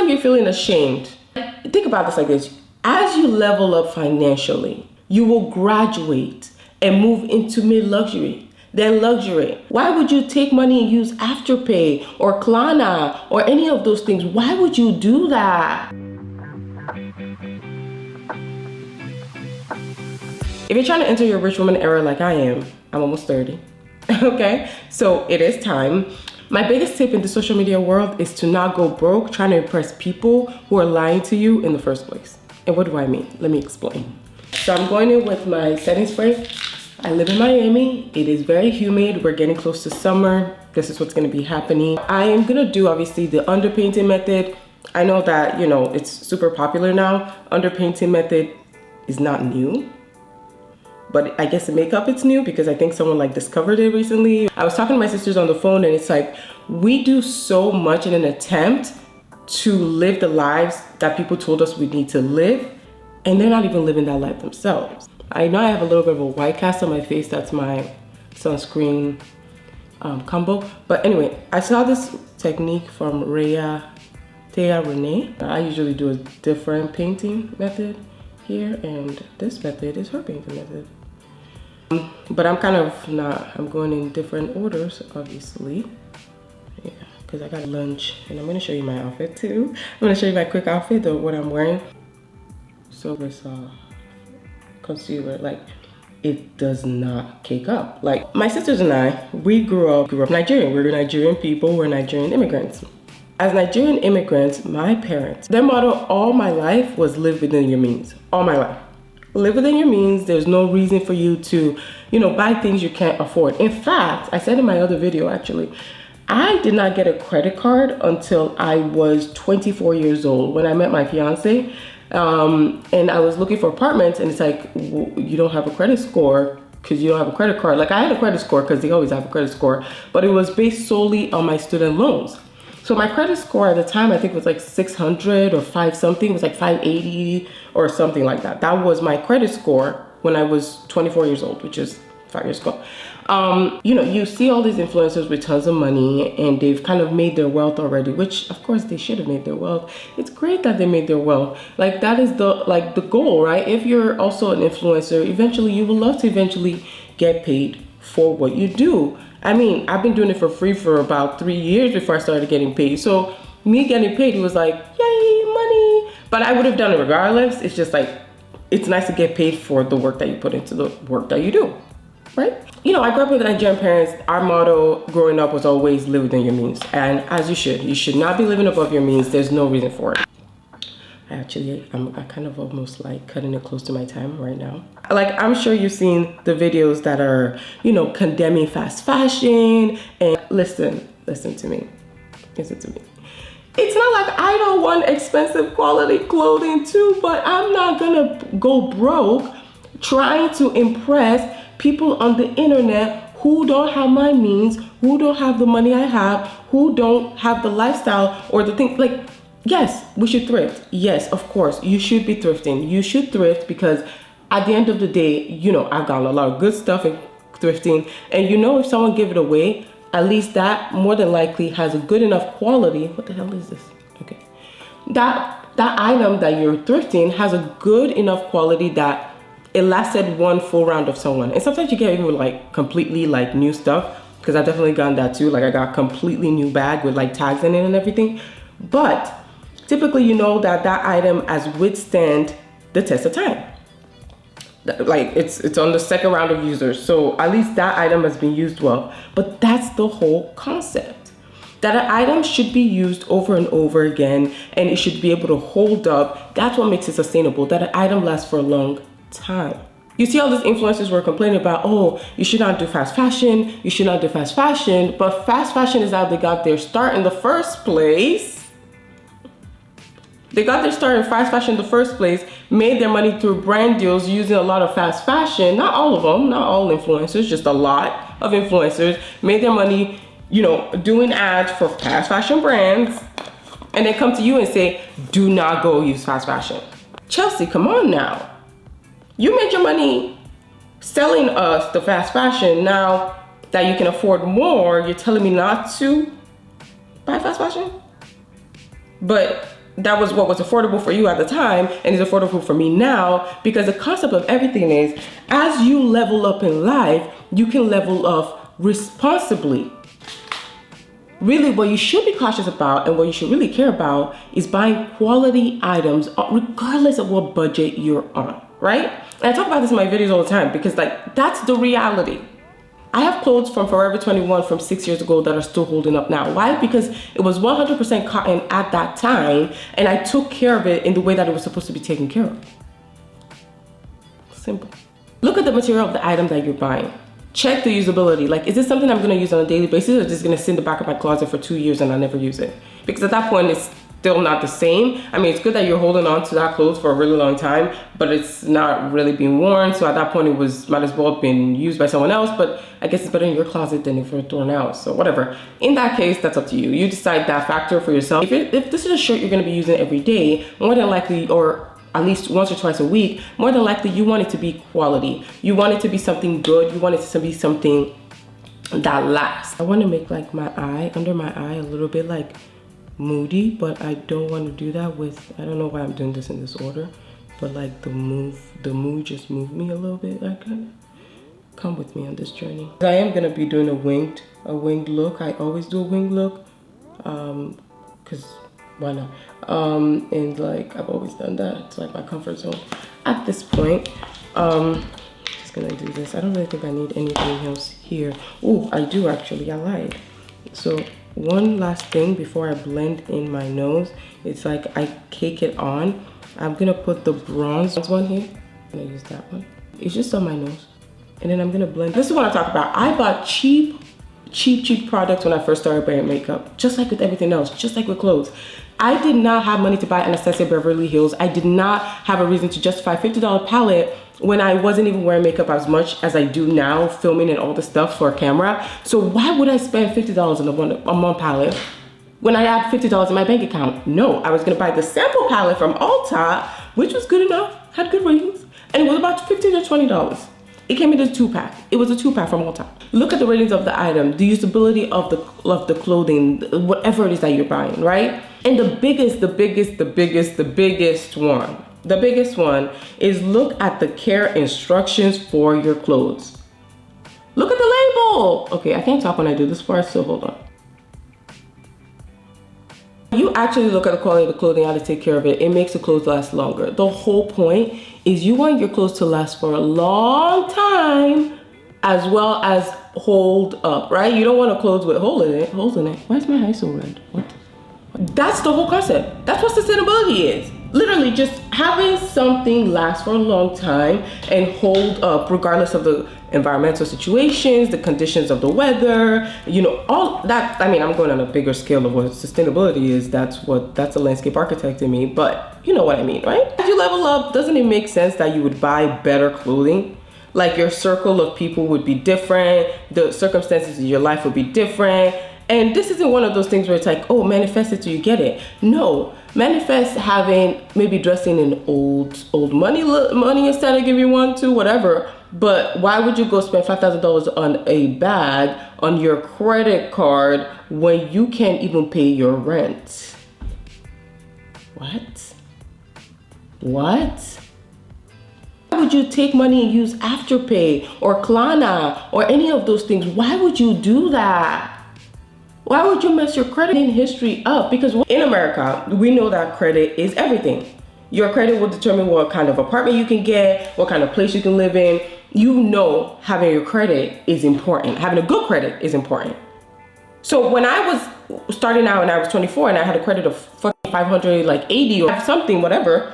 like you're feeling ashamed. Think about this like this. As you level up financially, you will graduate and move into mid-luxury, then luxury. Why would you take money and use Afterpay or Klarna or any of those things? Why would you do that? If you're trying to enter your rich woman era like I am, I'm almost 30, okay? So it is time. My biggest tip in the social media world is to not go broke trying to impress people who are lying to you in the first place. And what do I mean? Let me explain. So I'm going in with my setting spray. I live in Miami. It is very humid. We're getting close to summer. This is what's gonna be happening. I am gonna do obviously the underpainting method. I know that, you know, it's super popular now. Underpainting method is not new. But I guess in makeup it's new because I think someone like discovered it recently. I was talking to my sisters on the phone and it's like, we do so much in an attempt to live the lives that people told us we need to live, and they're not even living that life themselves. I know I have a little bit of a white cast on my face. That's my sunscreen combo. But anyway, I saw this technique from Thea Renee. I usually do a different painting method here, and this method is her painting method. But I'm kind of not, I'm going in different orders, obviously. Yeah, because I got lunch, and I'm gonna show you my outfit too. I'm gonna show you my quick outfit of what I'm wearing. So this concealer, like, it does not cake up. Like, my sisters and I, we grew up Nigerian. We're Nigerian people, we're Nigerian immigrants. As Nigerian immigrants, my parents, their motto all my life was live within your means, all my life. Live within your means. There's no reason for you to, you know, buy things you can't afford. In fact, I said in my other video, actually, I did not get a credit card until I was 24 years old when I met my fiance. And I was looking for apartments, and it's like, well, you don't have a credit score because you don't have a credit card. Like, I had a credit score because they always have a credit score, but it was based solely on my student loans. So my credit score at the time, I think was like 600 or 5 something, it was like 580 or something like that. That was my credit score when I was 24 years old, which is 5 years ago. You know, you see all these influencers with tons of money and they've kind of made their wealth already, which of course they should have made their wealth. It's great that they made their wealth. Like, that is the goal, right? If you're also an influencer, eventually you will love to eventually get paid for what you do. I mean, I've been doing it for free for about 3 years before I started getting paid. So me getting paid was like, yay, money. But I would have done it regardless. It's just like, it's nice to get paid for the work that you put into the work that you do, right? You know, I grew up with Nigerian parents. Our motto growing up was always live within your means. And as you should. You should not be living above your means. There's no reason for it. I'm kind of almost like cutting it close to my time right now. Like, I'm sure you've seen the videos that are, you know, condemning fast fashion. And listen to me. Listen to me. It's not like I don't want expensive quality clothing too, but I'm not gonna go broke trying to impress people on the internet who don't have my means, who don't have the money I have, who don't have the lifestyle or the thing. Like, yes, we should thrift. Yes, of course, you should be thrifting. You should thrift because at the end of the day, you know, I've gotten a lot of good stuff in thrifting. And you know, if someone give it away, at least that more than likely has a good enough quality. What the hell is this? Okay. That item that you're thrifting has a good enough quality that it lasted one full round of someone. And sometimes you get even like completely like new stuff, because I've definitely gotten that too. Like, I got a completely new bag with like tags in it and everything. But typically, you know that item has withstand the test of time. Like, it's on the second round of users. So at least that item has been used well. But that's the whole concept. That an item should be used over and over again, and it should be able to hold up. That's what makes it sustainable. That an item lasts for a long time. You see all these influencers were complaining about, oh, you should not do fast fashion. You should not do fast fashion. But fast fashion is how they got their start in the first place. They got their start in fast fashion in the first place, made their money through brand deals using a lot of fast fashion. Not all of them, not all influencers, just a lot of influencers made their money, you know, doing ads for fast fashion brands. And they come to you and say, do not go use fast fashion. Chelsea, come on now. You made your money selling us the fast fashion. Now that you can afford more, you're telling me not to buy fast fashion? But that was what was affordable for you at the time and is affordable for me now, because the concept of everything is, as you level up in life, you can level up responsibly. Really, what you should be cautious about and what you should really care about is buying quality items regardless of what budget you're on, right? And I talk about this in my videos all the time because like that's the reality. I have clothes from Forever 21 from 6 years ago that are still holding up now. Why? Because it was 100% cotton at that time and I took care of it in the way that it was supposed to be taken care of. Simple. Look at the material of the item that you're buying. Check the usability. Like, is this something I'm gonna use on a daily basis, or is this gonna sit in the back of my closet for 2 years and I never use it? Because at that point, it's still not the same. I mean, it's good that you're holding on to that clothes for a really long time, but it's not really being worn. So at that point, it might as well have been used by someone else, but I guess it's better in your closet than if it's thrown out. So whatever. In that case, that's up to you. You decide that factor for yourself. If this is a shirt you're gonna be using every day, more than likely, or at least once or twice a week, more than likely you want it to be quality. You want it to be something good. You want it to be something that lasts. I want to make like my eye, under my eye, a little bit like moody, but I don't want to do that with, I don't know why I'm doing this in this order, but like the mood just moved me a little bit. Like, come with me on this journey. I am going to be doing a winged look. I always do a winged look, because why not? And like I've always done that. It's like my comfort zone at this point. Just gonna do this. I don't really think I need anything else here. Oh, I do actually. I lied. So one last thing before I blend in my nose, it's like I cake it on. I'm gonna put the bronze one here. I'm gonna use that one. It's just on my nose, and then I'm gonna blend. This is what I talk about. I bought cheap products when I first started buying makeup, just like with everything else, just like with clothes. I did not have money to buy Anastasia Beverly Hills. I did not have a reason to justify $50 palette when I wasn't even wearing makeup as much as I do now, filming and all the stuff for a camera. So why would I spend $50 on one palette when I had $50 in my bank account? No, I was gonna buy the sample palette from Ulta, which was good enough, had good ratings, and it was about $15 or $20. It came in a 2-pack. It was a 2-pack from Ulta. Look at the ratings of the item, the usability of the clothing, whatever it is that you're buying, right? And the biggest one is look at the care instructions for your clothes. Look at the label. Okay, I can't talk when I do this part, so hold on. You actually look at the quality of the clothing, how to take care of it. It makes the clothes last longer. The whole point is you want your clothes to last for a long time, as well as hold up, right? You don't want a clothes with holes in it. Why is my eye so red? What? That's the whole concept. That's what sustainability is. Literally just having something last for a long time and hold up regardless of the environmental situations, the conditions of the weather, you know, all that. I mean, I'm going on a bigger scale of what sustainability is. That's a landscape architect in me, but you know what I mean, right? As you level up, doesn't it make sense that you would buy better clothing? Like your circle of people would be different, the circumstances of your life would be different. And this isn't one of those things where it's like, oh, manifest it till you get it. No, manifest having, maybe dressing in old money instead of giving you one, two, whatever. But why would you go spend $5,000 on a bag on your credit card when you can't even pay your rent? What? Why would you take money and use Afterpay or Klarna or any of those things? Why would you do that? Why would you mess your credit history up? Because in America, we know that credit is everything. Your credit will determine what kind of apartment you can get, what kind of place you can live in. You know, having your credit is important. Having a good credit is important. So when I was starting out and I was 24 and I had a credit of fucking 500, like 80 or something, whatever.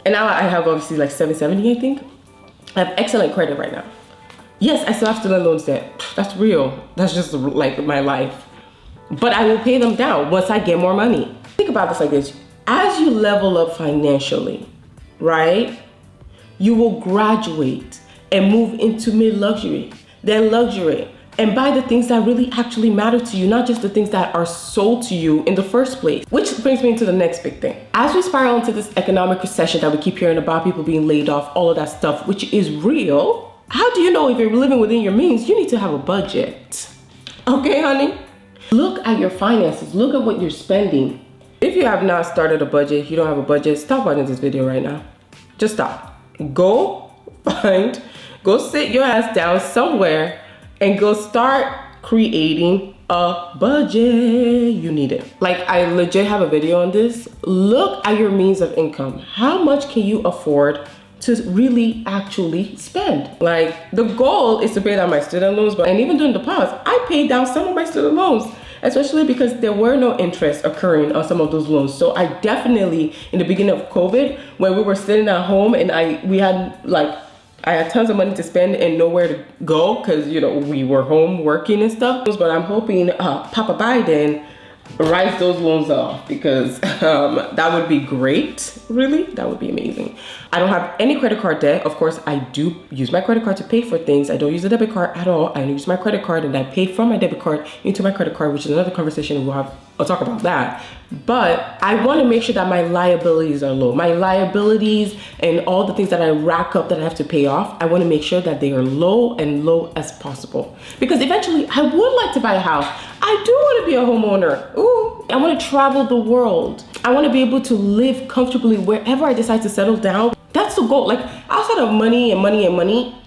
And now I have obviously like 770, I think. I have excellent credit right now. Yes, I still have student loans debt. That's real. That's just like my life. But I will pay them down once I get more money. Think about this like this. As you level up financially, right, you will graduate and move into mid-luxury, then luxury, and buy the things that really actually matter to you, not just the things that are sold to you in the first place. Which brings me to the next big thing. As we spiral into this economic recession that we keep hearing about, people being laid off, all of that stuff, which is real, how do you know if you're living within your means? You need to have a budget. Okay, honey? Look at your finances. Look at what you're spending. If you have not started a budget, you don't have a budget, stop watching this video right now. Just stop. Go sit your ass down somewhere and go start creating a budget. You need it. Like, I legit have a video on this. Look at your means of income. How much can you afford to really actually spend? Like, the goal is to pay down my student loans, and even during the pause, I paid down some of my student loans, especially because there were no interest occurring on some of those loans. So I definitely, in the beginning of COVID, when we were sitting at home and I had tons of money to spend and nowhere to go because, you know, we were home working and stuff. But I'm hoping Papa Biden writes those loans off, because that would be great. Really, that would be amazing. I don't have any credit card debt. Of course, I do use my credit card to pay for things. I don't use a debit card at all. I use my credit card, and I pay from my debit card into my credit card, which is another conversation I'll talk about that. But I want to make sure that my liabilities are low. My liabilities and all the things that I rack up that I have to pay off, I want to make sure that they are low as possible. Because eventually I would like to buy a house. I do want to be a homeowner. Ooh, I want to travel the world. I want to be able to live comfortably wherever I decide to settle down. That's the goal. Like, outside of money,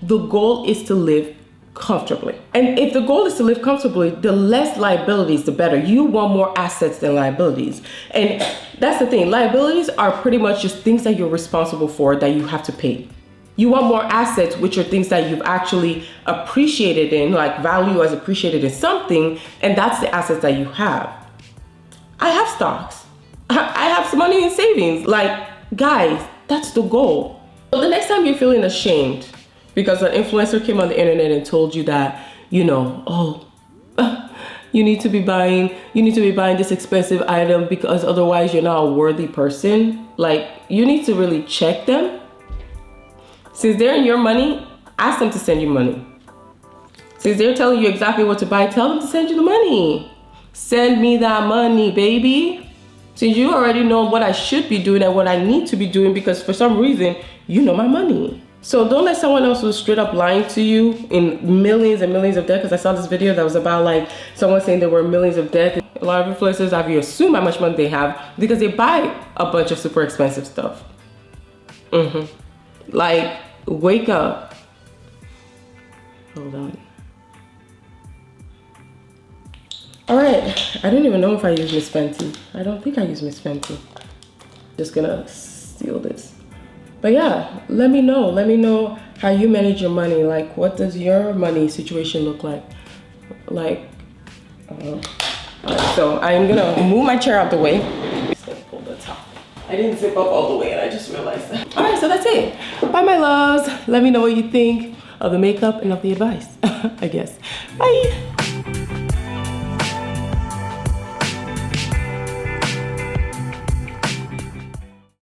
the goal is to live comfortably. And if the goal is to live comfortably, the less liabilities, the better. You want more assets than liabilities. And that's the thing. Liabilities are pretty much just things that you're responsible for that you have to pay. You want more assets, which are things that you've actually appreciated in, like value as appreciated in something, and that's the assets that you have. I have stocks. I have some money in savings. Like, guys, that's the goal. So the next time you're feeling ashamed because an influencer came on the internet and told you that, you know, you need to be buying this expensive item because otherwise you're not a worthy person. Like, you need to really check them. Since they're in your money, ask them to send you money. Since they're telling you exactly what to buy, tell them to send you the money. Send me that money, baby. Since you already know what I should be doing and what I need to be doing, because for some reason, you know my money. So don't let someone else who's straight up lying to you in millions and millions of debt, because I saw this video that was about like someone saying there were millions of debt. A lot of influencers have you assume how much money they have because they buy a bunch of super expensive stuff. Like, wake up. Hold on. All right, I don't even know if I use Miss Fenty. I don't think I use Miss Fenty. Just gonna steal this. But yeah, let me know how you manage your money. Like, what does your money situation look like? Like, all right, so I'm gonna move my chair out the way. Just gonna pull the top. I didn't zip up all the way and I just realized that. All right, so that's it. Bye, my loves. Let me know what you think of the makeup and of the advice, I guess. Bye.